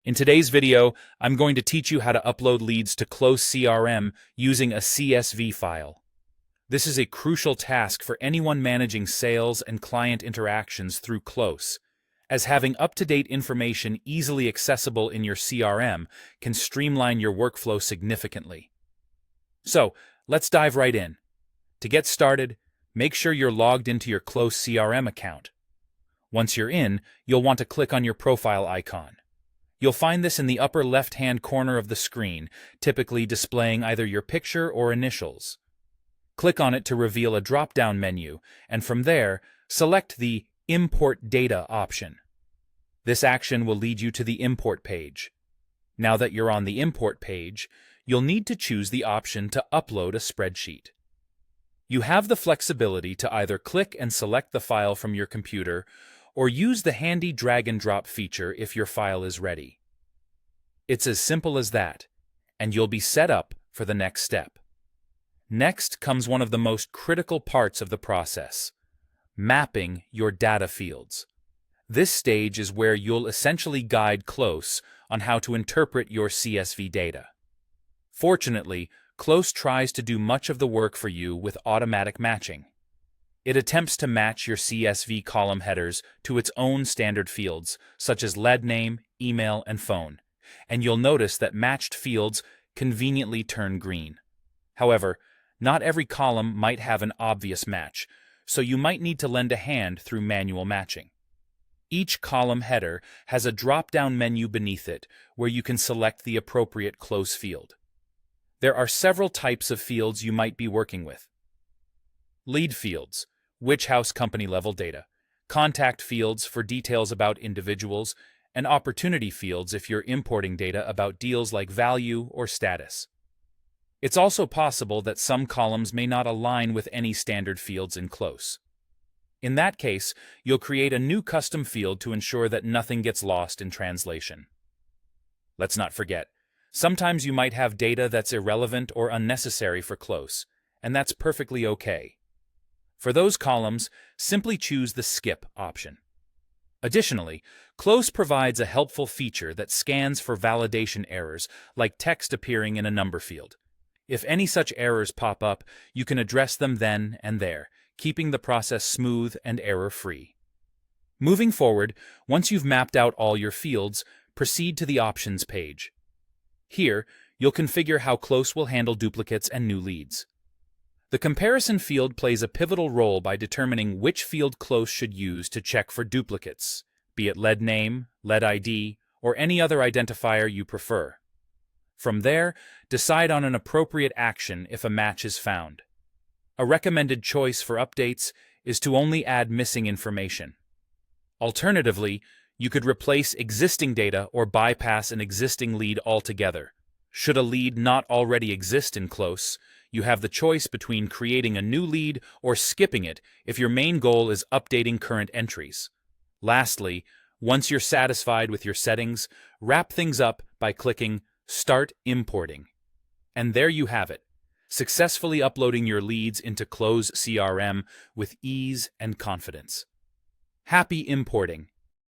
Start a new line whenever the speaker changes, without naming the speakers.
In today's video, I'm going to teach you how to upload leads to Close CRM using a CSV file. This is a crucial task for anyone managing sales and client interactions through Close, as having up-to-date information easily accessible in your CRM can streamline your workflow significantly. So, let's dive right in. To get started, make sure you're logged into your Close CRM account. Once you're in, you'll want to click on your profile icon. You'll find this in the upper left-hand corner of the screen, typically displaying either your picture or initials. Click on it to reveal a drop-down menu, and from there, select the Import Data option. This action will lead you to the Import page. Now that you're on the Import page, you'll need to choose the option to upload a spreadsheet. You have the flexibility to either click and select the file from your computer or use the handy drag-and-drop feature if your file is ready. It's as simple as that, and you'll be set up for the next step. Next comes one of the most critical parts of the process: mapping your data fields. This stage is where you'll essentially guide Close on how to interpret your CSV data. Fortunately, Close tries to do much of the work for you with automatic matching. It attempts to match your CSV column headers to its own standard fields, such as lead name, email, and phone, and you'll notice that matched fields conveniently turn green. However, not every column might have an obvious match, so you might need to lend a hand through manual matching. Each column header has a drop-down menu beneath it where you can select the appropriate Close field. There are several types of fields you might be working with. Lead fields, which house company-level data, contact fields for details about individuals, and opportunity fields if you're importing data about deals like value or status. It's also possible that some columns may not align with any standard fields in Close. In that case, you'll create a new custom field to ensure that nothing gets lost in translation. Let's not forget, sometimes you might have data that's irrelevant or unnecessary for Close, and that's perfectly okay. For those columns, simply choose the Skip option. Additionally, Close provides a helpful feature that scans for validation errors, like text appearing in a number field. If any such errors pop up, you can address them then and there, keeping the process smooth and error-free. Moving forward, once you've mapped out all your fields, proceed to the Options page. Here, you'll configure how Close will handle duplicates and new leads. The comparison field plays a pivotal role by determining which field Close should use to check for duplicates, be it lead name, lead ID, or any other identifier you prefer. From there, decide on an appropriate action if a match is found. A recommended choice for updates is to only add missing information. Alternatively, you could replace existing data or bypass an existing lead altogether. Should a lead not already exist in Close, you have the choice between creating a new lead or skipping it if your main goal is updating current entries. Lastly, once you're satisfied with your settings, wrap things up by clicking Start Importing. And there you have it, successfully uploading your leads into Close CRM with ease and confidence. Happy importing!